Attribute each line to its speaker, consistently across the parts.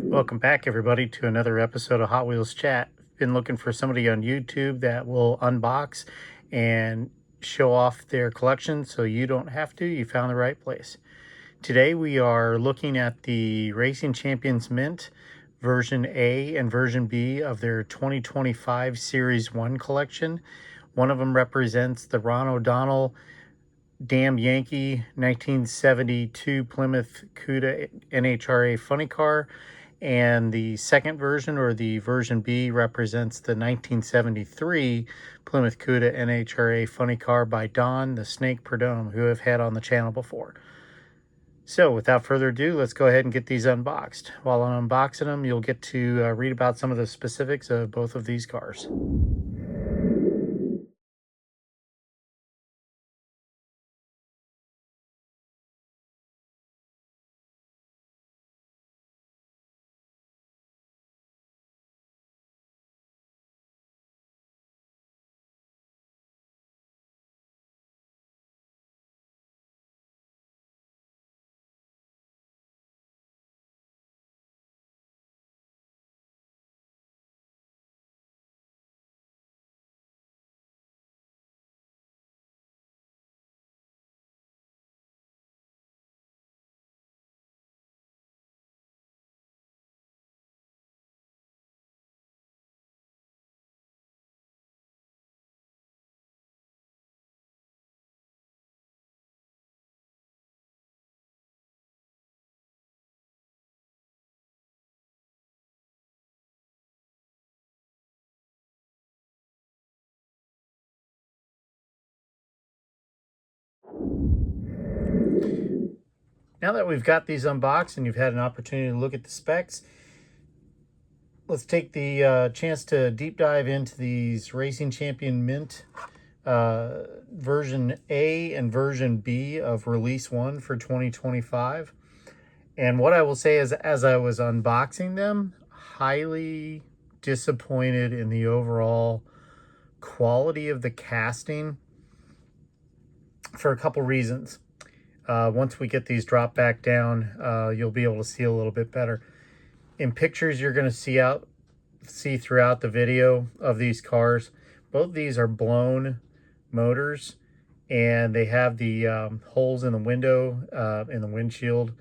Speaker 1: Welcome back, everybody, to another episode of Hot Wheels Chat. Been looking for somebody on YouTube that will unbox and show off their collection so you don't have to. You found the right place. Today we are looking at the Racing Champions Mint version A and version B of their 2025 Series 1 collection. One of them represents the Ronnie O'Donell Damn Yankee 1972 Plymouth Cuda NHRA funny car, and the second version, or the version B, represents the 1973 Plymouth Cuda NHRA funny car by Don the Snake Prudhomme, who I've had on the channel before. So without further ado, let's go ahead and get these unboxed. While I'm unboxing them, you'll get to read about some of the specifics of both of these cars. Now that we've got these unboxed and you've had an opportunity to look at the specs, let's take the chance to deep dive into these Racing Champion Mint version A and version B of release 1 for 2025. And what I will say is, as I was unboxing them, highly disappointed in the overall quality of the casting for a couple reasons. Once we get these dropped back down, you'll be able to see a little bit better. In pictures, you're going to see throughout the video of these cars, both these are blown motors, and they have the holes in the window, in the windshield,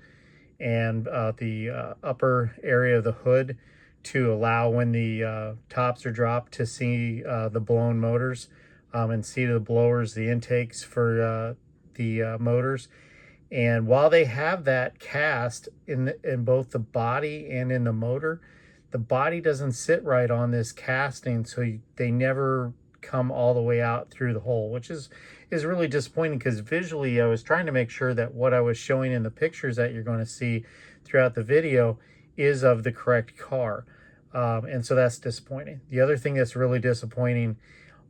Speaker 1: and the upper area of the hood to allow, when the tops are dropped, to see the blown motors, and see the blowers, the intakes for the motors. And while they have that cast in both the body and in the motor, the body doesn't sit right on this casting, so they never come all the way out through the hole, which is really disappointing, because visually I was trying to make sure that what I was showing in the pictures that you're going to see throughout the video is of the correct car. And so that's disappointing. The other thing that's really disappointing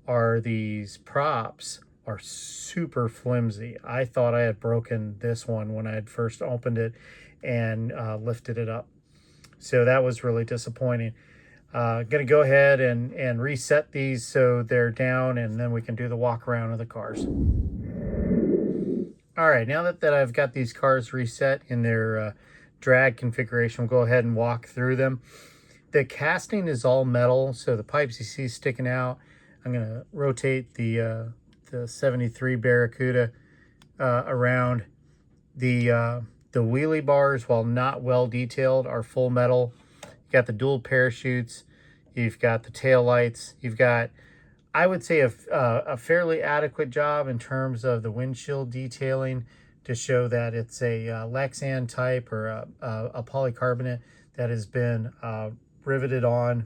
Speaker 1: are these props are super flimsy. I thought I had broken this one when I had first opened it and lifted it up. So that was really disappointing. Gonna go ahead and reset these so they're down, and then we can do the walk around of the cars. All right, now that I've got these cars reset in their drag configuration, we'll go ahead and walk through them. The casting is all metal, so the pipes you see sticking out. I'm gonna rotate the 73 Barracuda around. The wheelie bars, while not well detailed, are full metal. You got the dual parachutes, you've got the tail lights, you've got, I would say, a fairly adequate job in terms of the windshield detailing to show that it's a Lexan type, or a polycarbonate that has been riveted on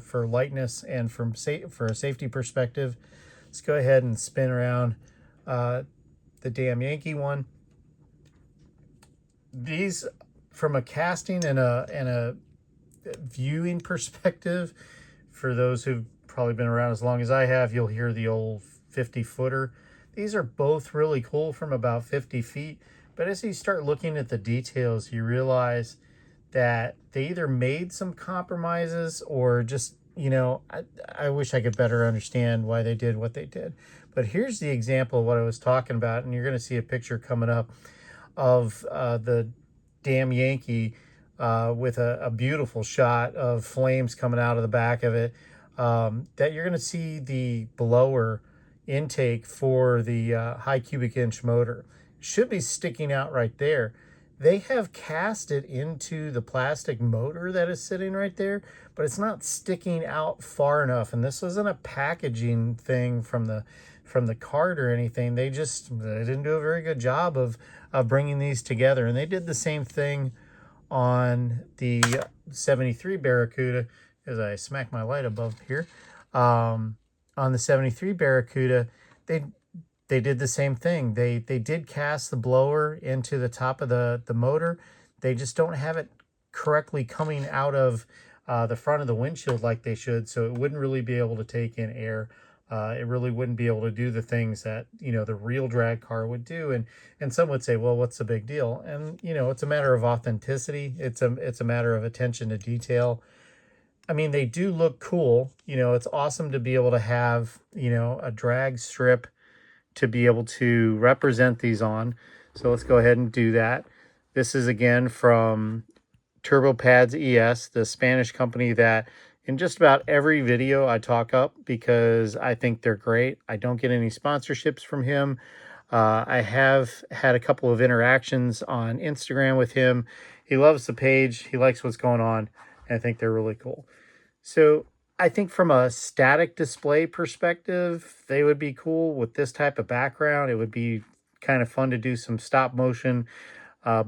Speaker 1: for lightness and for a safety perspective. Let's go ahead and spin around the Damn Yankee one. These, from a casting and a viewing perspective, for those who've probably been around as long as I have, you'll hear the old 50-footer. These are both really cool from about 50 feet, but as you start looking at the details, you realize that they either made some compromises or just, you know, I wish I could better understand why they did what they did. But here's the example of what I was talking about, and you're going to see a picture coming up of the Damn Yankee with a beautiful shot of flames coming out of the back of it, that you're going to see the blower intake for the high cubic inch motor. Should be sticking out right there. They have cast it into the plastic motor that is sitting right there, but it's not sticking out far enough. And this isn't a packaging thing from the cart or anything. They didn't do a very good job of bringing these together. And they did the same thing on the 73 Barracuda, as I smack my light above here. On the 73 Barracuda, they did the same thing. They did cast the blower into the top of the motor. They just don't have it correctly coming out of the front of the windshield like they should, so it wouldn't really be able to take in air. It really wouldn't be able to do the things that, you know, the real drag car would do. And some would say, well, what's the big deal? And, you know, it's a matter of authenticity. It's a matter of attention to detail. I mean, they do look cool. You know, it's awesome to be able to have, you know, a drag strip to be able to represent these on. So let's go ahead and do that. This is again from Turbo Pads ES, the Spanish company that in just about every video I talk up because I think they're great. I don't get any sponsorships from him. I have had a couple of interactions on Instagram with him. He loves the page. He likes what's going on. And I think they're really cool. So I think from a static display perspective, they would be cool with this type of background. It would be kind of fun to do some stop motion,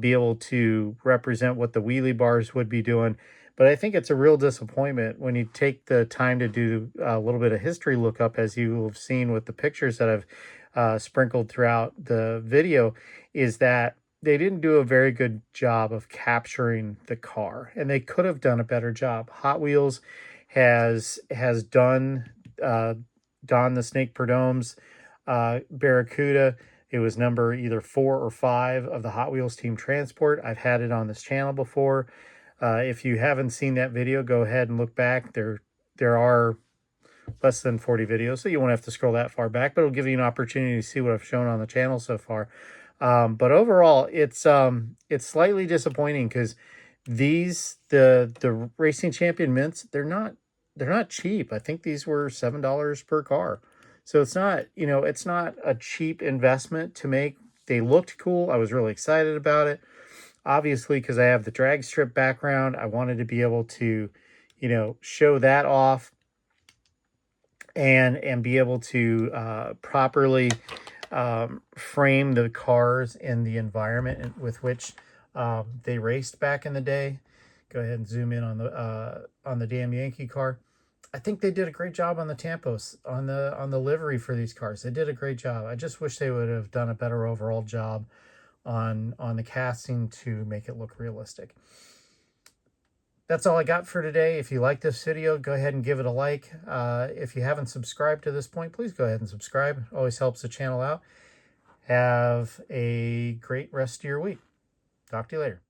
Speaker 1: be able to represent what the wheelie bars would be doing. But I think it's a real disappointment when you take the time to do a little bit of history lookup, as you have seen with the pictures that I've sprinkled throughout the video, is that they didn't do a very good job of capturing the car, and they could have done a better job. Hot Wheels has done the Snake Prudhomme's Barracuda. It was number either 4 or 5 of the Hot Wheels Team Transport. I've had it on this channel before. If you haven't seen that video, go ahead and look back. There are less than 40 videos, so you won't have to scroll that far back, but it'll give you an opportunity to see what I've shown on the channel so far. But overall, it's slightly disappointing because the Racing Champion mints, they're not cheap. I think these were $7 per car. So it's not, you know, it's not a cheap investment to make. They looked cool. I was really excited about it. Obviously, because I have the drag strip background, I wanted to be able to, you know, show that off and be able to properly frame the cars in the environment with which they raced back in the day. Go ahead and zoom in on the damn Yankee car. I think they did a great job on the tampos, on the livery for these cars. They did a great job. I just wish they would have done a better overall job on the casting to make it look realistic. That's all I got for today. If you like this video, go ahead and give it a like. If you haven't subscribed to this point, please go ahead and subscribe. It always helps the channel out. Have a great rest of your week. Talk to you later.